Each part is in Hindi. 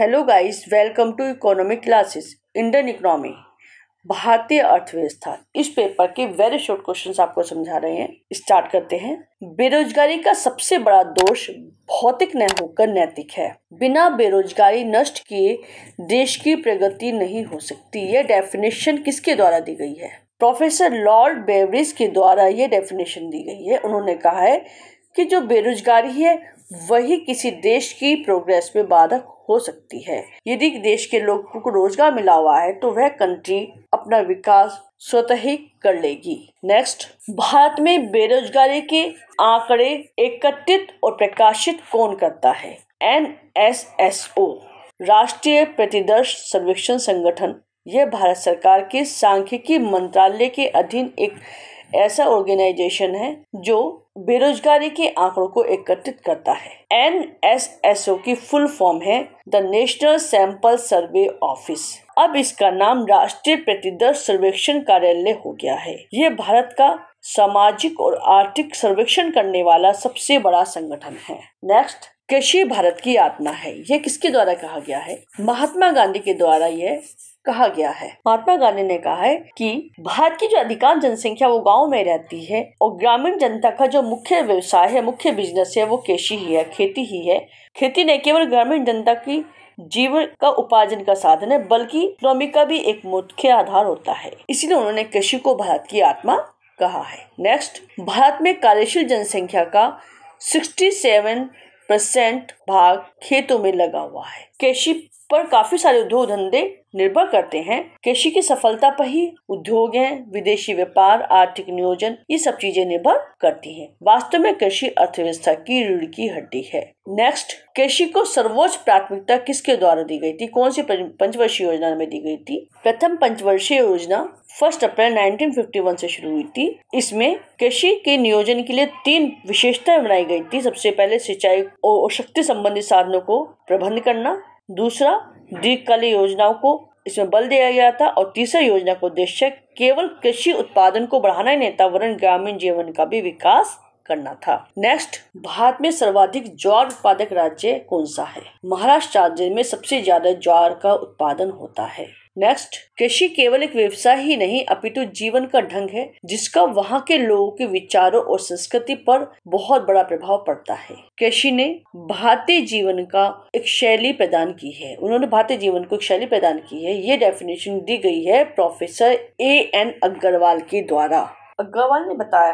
Hello guys, welcome to economic classes. Indian economy, भारतीय अर्थव्यवस्था। इस पेपर के वेरी शॉर्ट क्वेश्चंस आपको समझा रहे हैं। स्टार्ट करते हैं। बेरोजगारी का सबसे बड़ा दोष भौतिक न होकर नैतिक है। बिना बेरोजगारी नष्ट किए देश की प्रगति नहीं हो सकती। यह डेफिनेशन किसके द्वारा दी गई है? प्रोफेसर लॉर्ड बेवरिज के द्वारा यह डेफिनेशन दी गई है। उन्होंने कहा है कि जो बेरोजगारी है वही किसी देश की प्रोग्रेस में बाधक हो सकती है। यदि देश के लोगों को रोजगार मिला हुआ है तो वह कंट्री अपना विकास स्वतः ही कर लेगी। नेक्स्ट, भारत में बेरोजगारी के आंकड़े एकत्रित और प्रकाशित कौन करता है? NSSO, राष्ट्रीय प्रतिदर्श सर्वेक्षण संगठन। यह भारत सरकार के सांख्यिकी मंत्रालय के अधीन एक ऐसा ऑर्गेनाइजेशन है जो बेरोजगारी के आंकड़ों को एकत्रित करता है। NSSO की फुल फॉर्म है the national sample survey office. अब इसका नाम राष्ट्रीय प्रतिदर्श सर्वेक्षण कार्यालय हो गया है। यह भारत का सामाजिक और आर्थिक सर्वेक्षण करने वाला सबसे बड़ा संगठन है। नेक्स्ट, कृषि भारत की आत्मा है। यह किसके द्वारा कहा गया है? महात्मा गांधी के द्वारा यह कहा गया है। महात्मा गांधी ने कहा है कि भारत की जो अधिकांश जनसंख्या वो गांव में रहती है और ग्रामीण जनता का जो मुख्य व्यवसाय है, मुख्य बिजनेस है, वो कृषि ही है, खेती ही है। खेती न केवल ग्रामीण जनता की जीवन का उपार्जन का साधन है बल्कि इकोनॉमी का भी एक मुख्य आधार होता है। इसलिए उन्होंने कृषि को भारत की आत्मा कहा है। नेक्स्ट, भारत में कार्यशील जनसंख्या का 67% भाग खेतों में लगा हुआ है। कृषि पर काफी सारे उद्योग धंधे निर्भर करते हैं। कृषि की सफलता पर ही उद्योग हैं, विदेशी व्यापार, आर्थिक नियोजन, ये सब चीजें निर्भर करती हैं। वास्तव में कृषि अर्थव्यवस्था की रीढ़ की हड्डी है। नेक्स्ट, कृषि को सर्वोच्च प्राथमिकता किसके द्वारा दी गई थी? कौन सी पंचवर्षीय योजना में दी गई थी? प्रथम पंचवर्षीय योजना 1 अप्रैल 1951 से शुरू हुई थी। इसमें कृषि के नियोजन के लिए 3 विशेषताएं बनाई गई थी। सबसे पहले सिंचाई और शक्ति संबंधी साधनों को प्रबंध करना, दूसरा दीर्घकालीन योजनाओं को इसमें बल दिया गया था और तीसरा योजना का उद्देश्य केवल कृषि उत्पादन को बढ़ाना ही नहीं था वरन ग्रामीण जीवन का भी विकास करना था। नेक्स्ट, भारत में सर्वाधिक ज्वार उत्पादक राज्य कौन सा है? महाराष्ट्र राज्य में सबसे ज्यादा ज्वार का उत्पादन होता है। नेक्स्ट, कृषि केवल एक व्यवसाय ही नहीं अपितु जीवन का ढंग है जिसका वहाँ के लोगों के विचारों और संस्कृति पर बहुत बड़ा प्रभाव पड़ता है। कृषि ने भारतीय जीवन का एक शैली प्रदान की है। उन्होंने भारतीय जीवन को एक शैली प्रदान की है। ये डेफिनेशन दी गई है प्रोफेसर A.N. अग्रवाल के द्वारा। अग्रवाल ने बताया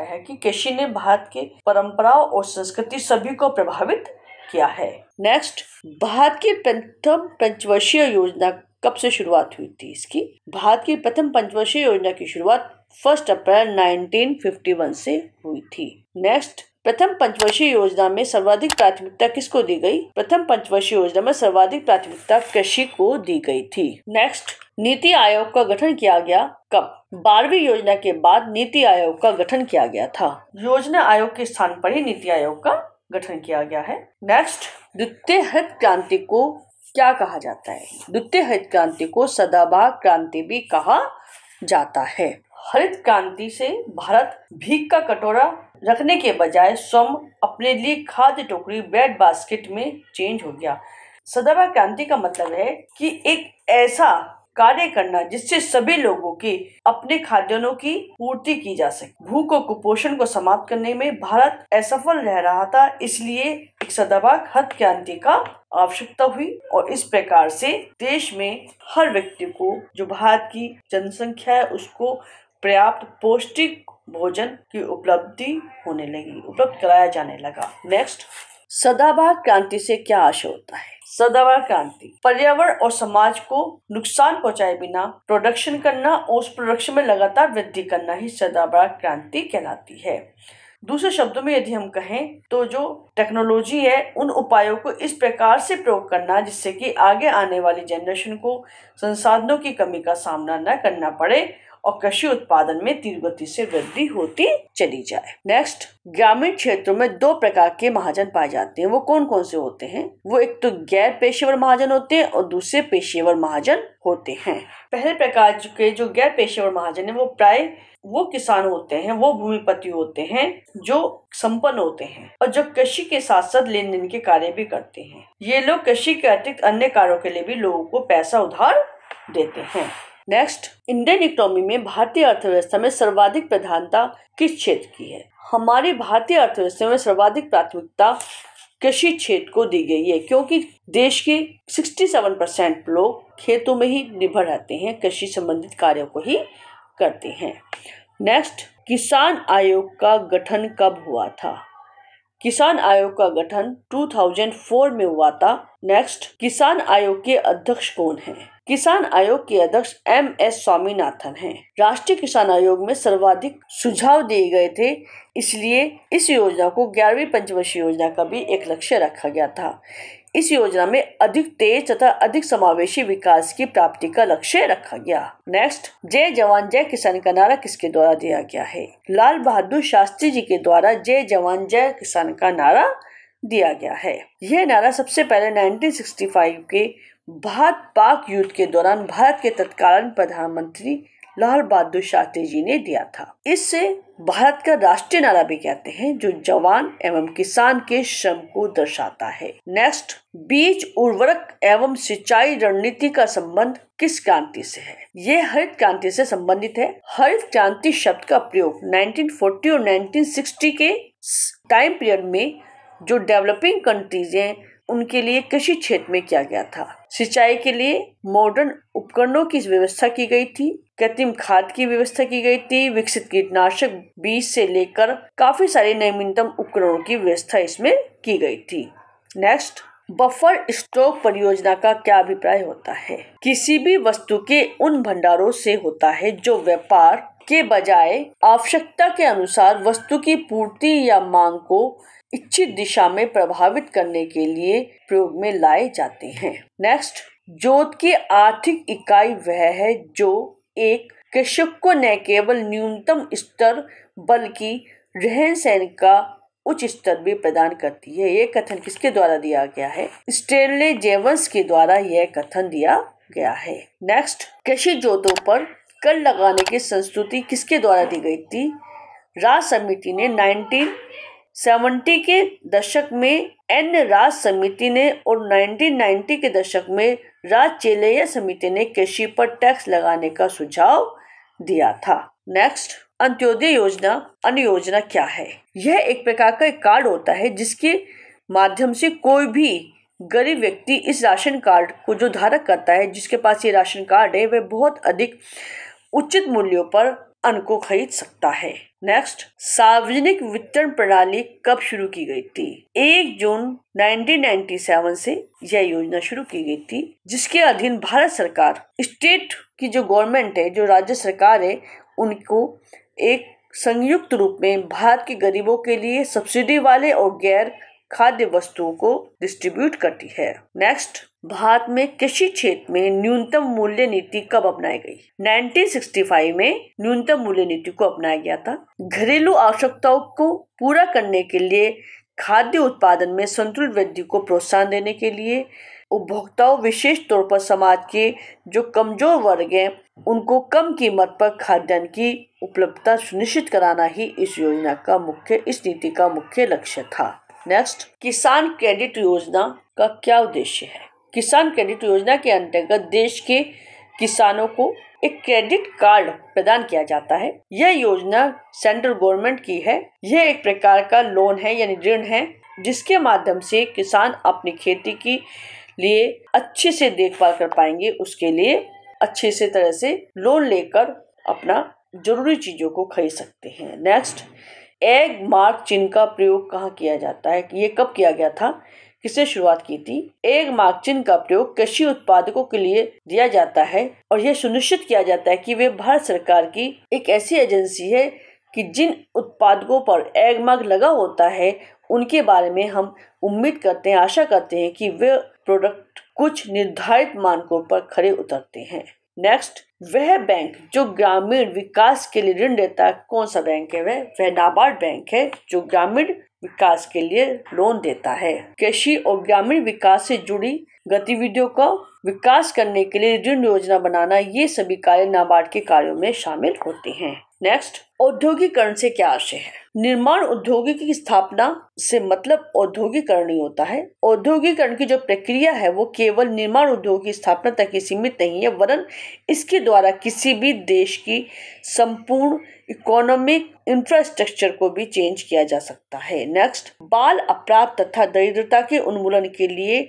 है कि कृषि ने भारत के परंपराओं और संस्कृति सभी को प्रभावित किया है। नेक्स्ट, भारत की प्रथम पंचवर्षीय योजना कब से शुरुआत हुई थी? इसकी भारत की प्रथम पंचवर्षीय योजना की शुरुआत 1 अप्रैल 1951 से हुई थी। नेक्स्ट, प्रथम पंचवर्षीय योजना में सर्वाधिक प्राथमिकता किसको दी गई? प्रथम पंचवर्षीय योजना में सर्वाधिक प्राथमिकता कृषि को दी गई थी। नेक्स्ट, नीति आयोग का गठन किया गया कब? 12वीं योजना के बाद नीति आयोग का गठन किया गया था। योजना आयोग के स्थान पर ही नीति आयोग का गठन किया गया है। नेक्स्ट, द्वितीय हरित क्रांति को क्या कहा जाता है? द्वितीय हरित क्रांति को सदाबहार क्रांति भी कहा जाता है। हरित क्रांति से भारत भीख का कटोरा रखने के बजाय स्वयं अपने लिए खाद्य टोकरी ब्रेड बास्केट में चेंज हो गया। सदाबहार क्रांति का मतलब है कि एक ऐसा कार्य करना जिससे सभी लोगों की अपने खाद्यान्नों की पूर्ति की जा सके। भूख और कुपोषण को समाप्त करने में भारत असफल रह रहा था, इसलिए एक सदाबहार हरित क्रांति का आवश्यकता हुई और इस प्रकार से देश में हर व्यक्ति को, जो भारत की जनसंख्या है, उसको पर्याप्त पौष्टिक भोजन की उपलब्ध कराया जाने लगा। नेक्स्ट, सदाबहार क्रांति से क्या आशय होता है? सदाबहार क्रांति पर्यावरण और समाज को नुकसान पहुंचाए बिना प्रोडक्शन करना और उस प्रोडक्शन में लगातार वृद्धि करना ही सदाबहार क्रांति कहलाती है। दूसरे शब्दों में यदि हम कहें तो जो टेक्नोलॉजी है उन उपायों को इस प्रकार से प्रयोग करना जिससे कि आगे आने वाली जनरेशन को संसाधनों की कमी का सामना न करना पड़े और कृषि उत्पादन में तीव्र गति से वृद्धि होती चली जाए। नेक्स्ट, ग्रामीण क्षेत्रों में दो प्रकार के महाजन पाए जाते हैं। वो कौन कौन से होते हैं? वो एक तो गैर पेशेवर महाजन होते हैं और दूसरे पेशेवर महाजन होते हैं। पहले प्रकार के जो गैर पेशेवर महाजन है वो प्राय वो किसान होते हैं, वो भूमिपति होते हैं जो संपन्न होते हैं और जो कृषि के साथ साथ लेन देन के कार्य भी करते हैं। ये लोग कृषि के अतिरिक्त अन्य कार्यों के लिए भी लोगों को पैसा उधार देते हैं। नेक्स्ट, इंडियन इकोनॉमी में भारतीय अर्थव्यवस्था में सर्वाधिक प्रधानता किस क्षेत्र की है? हमारी भारतीय अर्थव्यवस्था में सर्वाधिक प्राथमिकता कृषि क्षेत्र को दी गई है, क्योंकि देश के 67% लोग खेतों में ही निर्भर रहते हैं, कृषि संबंधित कार्यों को ही करते हैं। नेक्स्ट, किसान आयोग का गठन कब हुआ था? किसान आयोग का गठन 2004 में हुआ था। नेक्स्ट, किसान आयोग के अध्यक्ष कौन हैं? किसान आयोग के अध्यक्ष MS स्वामीनाथन हैं। राष्ट्रीय किसान आयोग में सर्वाधिक सुझाव दिए गए थे, इसलिए इस योजना को 11वीं पंचवर्षीय योजना का भी एक लक्ष्य रखा गया था। इस योजना में अधिक तेज तथा अधिक समावेशी विकास की प्राप्ति का लक्ष्य रखा गया। नेक्स्ट, जय जवान जय किसान का नारा किसके द्वारा दिया गया है? लाल बहादुर शास्त्री जी के द्वारा जय जवान जय किसान का नारा दिया गया है। यह नारा सबसे पहले 1965 के भारत पाक युद्ध के दौरान भारत के तत्कालीन प्रधानमंत्री लाल बहादुर शास्त्री जी ने दिया था। इससे भारत का राष्ट्रीय नारा भी कहते हैं, जो जवान एवं किसान के श्रम को दर्शाता है। नेक्स्ट, बीज उर्वरक एवं सिंचाई रणनीति का संबंध किस क्रांति से है? ये हरित क्रांति से संबंधित है। हरित क्रांति शब्द का प्रयोग 1940 और 1960 के टाइम पीरियड में जो डेवलपिंग कंट्रीज हैं उनके लिए कृषि क्षेत्र में किया गया था। सिंचाई के लिए मॉडर्न उपकरणों की व्यवस्था की गई थी, कृत्रिम खाद की व्यवस्था की गई थी, विकसित कीटनाशक बीज से लेकर काफी सारे नवीनतम उपकरणों की व्यवस्था इसमें की गई थी। नेक्स्ट, बफर स्टॉक परियोजना का क्या अभिप्राय होता है? किसी भी वस्तु के उन भंडारों से होता है जो व्यापार के बजाय आवश्यकता के अनुसार वस्तु की पूर्ति या मांग को इच्छित दिशा में प्रभावित करने के लिए प्रयोग में लाए जाते हैं। नेक्स्ट, जोत की आर्थिक इकाई वह है जो एक कृषक को न केवल न्यूनतम स्तर बल्कि रहन सहन का उच्च स्तर भी प्रदान करती है। यह कथन किसके द्वारा दिया गया है? स्टेनले जेवंस के द्वारा यह कथन दिया गया है। नेक्स्ट, कृषि जोतों पर कर लगाने की संस्तुति किसके द्वारा दी गई थी? राज्य समिति ने 1970 के दशक में एन राज्य समिति ने और 1990 के दशक में राज्य चेलैया समिति ने कृषि पर टैक्स लगाने का सुझाव दिया था। नेक्स्ट, अंत्योदय योजना अन्य योजना क्या है? यह एक प्रकार का एक कार्ड होता है जिसके माध्यम से कोई भी गरीब व्यक्ति इस राशन कार्ड को जो धारक करता है, जिसके पास ये राशन कार्ड है, वह बहुत अधिक उचित मूल्यों पर अन्न को खरीद सकता है। नेक्स्ट, सार्वजनिक वितरण प्रणाली कब शुरू की गई थी? 1 जून 1997 से यह योजना शुरू की गई थी, जिसके अधीन भारत सरकार, स्टेट की जो गवर्नमेंट है, जो राज्य सरकार है, उनको एक संयुक्त रूप में भारत के गरीबों के लिए सब्सिडी वाले और गैर खाद्य वस्तुओं को डिस्ट्रीब्यूट करती है। नेक्स्ट, भारत में कृषि क्षेत्र में न्यूनतम मूल्य नीति कब अपनाई गई? 1965 में न्यूनतम मूल्य नीति को अपनाया गया था। घरेलू आवश्यकताओं को पूरा करने के लिए, खाद्य उत्पादन में संतुलित वृद्धि को प्रोत्साहन देने के लिए, उपभोक्ताओं विशेष तौर पर समाज के जो कमजोर वर्ग हैं उनको कम कीमत पर खाद्यान्न की उपलब्धता सुनिश्चित कराना ही इस नीति का मुख्य लक्ष्य था। नेक्स्ट, किसान क्रेडिट योजना का क्या उद्देश्य है? किसान क्रेडिट योजना के अंतर्गत देश के किसानों को एक क्रेडिट कार्ड प्रदान किया जाता है। यह योजना सेंट्रल गवर्नमेंट की है। यह एक प्रकार का लोन है यानी ऋण है, जिसके माध्यम से किसान अपनी खेती की लिए अच्छे से देखभाल कर पाएंगे, उसके लिए अच्छे से तरह से लोन लेकर अपना जरूरी चीजों को खरीद सकते हैं। नेक्स्ट, एग मार्क चिन्ह का प्रयोग कहाँ किया जाता है? ये कब किया गया था? किसने शुरुआत की थी? एग मार्क चिन्ह का प्रयोग कृषि उत्पादकों के लिए दिया जाता है और यह सुनिश्चित किया जाता है कि वे भारत सरकार की एक ऐसी एजेंसी है कि जिन उत्पादकों पर एग मार्क लगा होता है उनके बारे में हम उम्मीद करते हैं, आशा करते हैं कि वे प्रोडक्ट कुछ निर्धारित मानकों पर खरे उतरते हैं। नेक्स्ट, वह बैंक जो ग्रामीण विकास के लिए ऋण देता है, कौन सा बैंक है? वह नाबार्ड बैंक है जो ग्रामीण विकास के लिए लोन देता है। कृषि और ग्रामीण विकास से जुड़ी गतिविधियों का विकास करने के लिए ऋण योजना बनाना, ये सभी कार्य नाबार्ड के कार्यों में शामिल होते हैं। नेक्स्ट, औद्योगिकरण से क्या आशय है? निर्माण उद्योगों की स्थापना से मतलब औद्योगिकरण नहीं होता है। औद्योगिकरण की जो प्रक्रिया है वो केवल निर्माण उद्योग की स्थापना तक ही सीमित नहीं है, वरन इसके द्वारा किसी भी देश की संपूर्ण इकोनॉमिक इंफ्रास्ट्रक्चर को भी चेंज किया जा सकता है। नेक्स्ट, बाल अपराध तथा दरिद्रता के उन्मूलन के लिए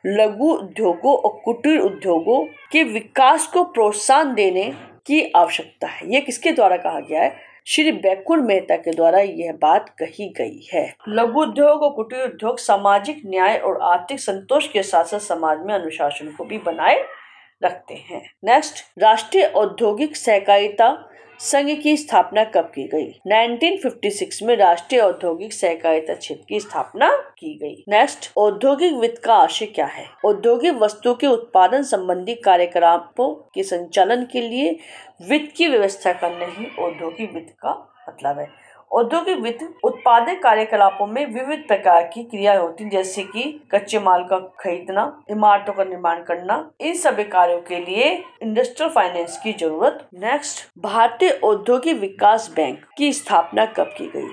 लघु उद्योगों और कुटीर उद्योगों के विकास को प्रोत्साहन देने की आवश्यकता है। ये किसके द्वारा कहा गया है? श्री बैकुंठ मेहता के द्वारा यह बात कही गई है। लघु उद्योग और कुटीर उद्योग सामाजिक न्याय और आर्थिक संतोष के साथ साथ समाज में अनुशासन को भी बनाए रखते हैं। नेक्स्ट, राष्ट्रीय औद्योगिक सहकारिता संघ की स्थापना कब की गई? 1956 में राष्ट्रीय औद्योगिक सहकारिता क्षेत्र की स्थापना की गई। नेक्स्ट, औद्योगिक वित्त का आशय क्या है? औद्योगिक वस्तुओं के उत्पादन संबंधी कार्यकलापों के संचालन के लिए वित्त की व्यवस्था करना ही औद्योगिक वित्त का मतलब है। औद्योगिक वित्त उत्पादन कार्यकलापों में विविध प्रकार की क्रियाएं होती हैं, जैसे कि कच्चे माल का खरीदना, इमारतों का निर्माण करना। इन सभी कार्यों के लिए इंडस्ट्रियल फाइनेंस की जरूरत। नेक्स्ट, भारतीय औद्योगिक विकास बैंक की स्थापना कब की गई?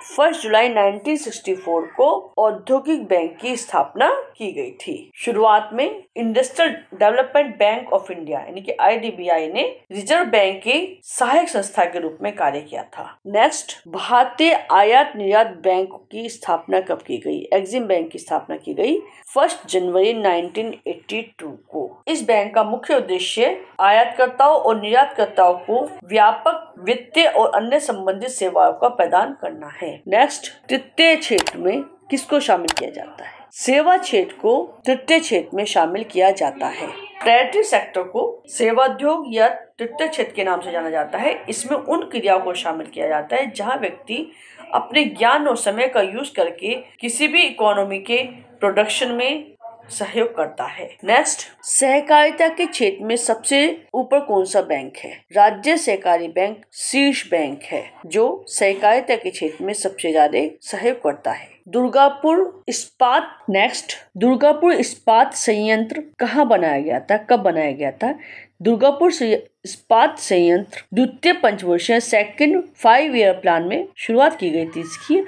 1 जुलाई 1964 को औद्योगिक बैंक की स्थापना की गई थी। शुरुआत में industrial development bank of India यानी कि IDBI ने रिजर्व बैंक की सहायक संस्था के रूप में कार्य किया था। नेक्स्ट, भारतीय आयात निर्यात बैंक की स्थापना कब की गई? एक्सिम बैंक की स्थापना की गई 1 जनवरी 1982 को। इस बैंक का मुख्य उद्देश्य आयातकर्ताओं और निर्यातकर्ताओं को व्यापक वित्तीय और अन्य संबंधित सेवाओं का प्रदान करना है। नेक्स्ट, तृतीय क्षेत्र में किसको शामिल किया जाता है? सेवा क्षेत्र को तृतीय क्षेत्र में शामिल किया जाता है। टैरिटरी सेक्टर को सेवा उद्योग या तृतीय क्षेत्र के नाम से जाना जाता है। इसमें उन क्रियाओं को शामिल किया जाता है जहां व्यक्ति अपने ज्ञान और समय का यूज करके किसी भी इकोनॉमी के प्रोडक्शन में सहयोग करता है। नेक्स्ट, सहकारिता के क्षेत्र में सबसे ऊपर कौन सा बैंक है? राज्य सहकारी बैंक शीर्ष बैंक है जो सहकारिता के क्षेत्र में सबसे ज्यादा सहयोग करता है। दुर्गापुर इस्पात नेक्स्ट, दुर्गापुर इस्पात संयंत्र कहाँ बनाया गया था? कब बनाया गया था? दुर्गापुर इस्पात संयंत्र द्वितीय पंचवर्षीय सेकंड 5 ईयर प्लान में शुरुआत की गई थी इसकी,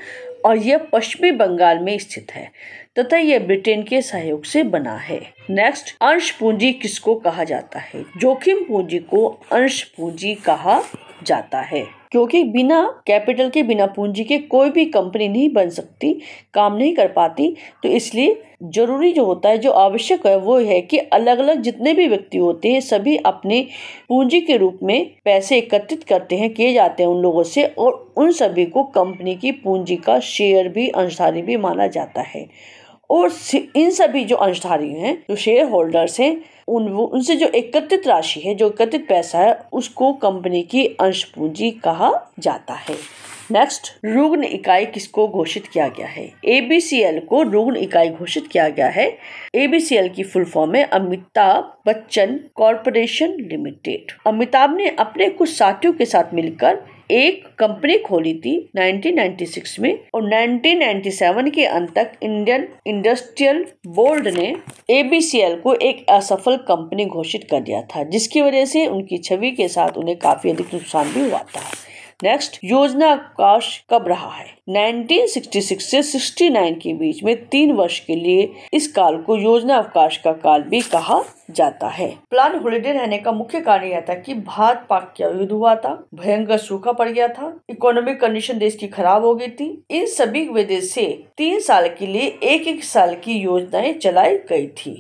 और यह पश्चिमी बंगाल में स्थित है तथा यह ब्रिटेन के सहयोग से बना है। नेक्स्ट, अंश पूंजी किसको कहा जाता है? जोखिम पूंजी को अंश पूंजी कहा जाता है, क्योंकि बिना कैपिटल के, बिना पूंजी के कोई भी कंपनी नहीं बन सकती, काम नहीं कर पाती। तो इसलिए जरूरी जो होता है, जो आवश्यक है, वो है कि अलग अलग जितने भी व्यक्ति होते हैं सभी अपने पूंजी के रूप में पैसे एकत्रित करते हैं, किए जाते हैं उन लोगों से, और उन सभी को कंपनी की पूंजी का शेयर भी, अंशधारी भी माना जाता है। और इन सभी जो अंशधारी हैं, जो शेयर होल्डर्स हैं, उनसे जो एकत्रित राशि है, जो एकत्रित पैसा है, उसको कंपनी की अंश पूंजी कहा जाता है। नेक्स्ट, रुग्ण इकाई किसको घोषित किया गया है? ABCL को रुग्ण इकाई घोषित किया गया है। ABCL की फुल फॉर्म है अमिताभ बच्चन कॉर्पोरेशन लिमिटेड। अमिताभ ने अपने कुछ साथियों के साथ मिलकर एक कंपनी खोली थी 1996 में, और 1997 के अंत तक इंडियन इंडस्ट्रियल बोर्ड ने ABCL को एक असफल कंपनी घोषित कर दिया था, जिसकी वजह से उनकी छवि के साथ उन्हें काफी अधिक नुकसान भी हुआ था। नेक्स्ट, योजना अवकाश कब रहा है? 1966 से 69 के बीच में 3 वर्ष के लिए इस काल को योजना अवकाश का काल भी कहा जाता है। प्लान हॉलिडे रहने का मुख्य कारण यह था कि भारत पाक का युद्ध हुआ था, भयंकर सूखा पड़ गया था, इकोनॉमिक कंडीशन देश की खराब हो गई थी। इन सभी वजह से 3 साल के लिए 1-1 साल की योजनाएं चलाई गई थी।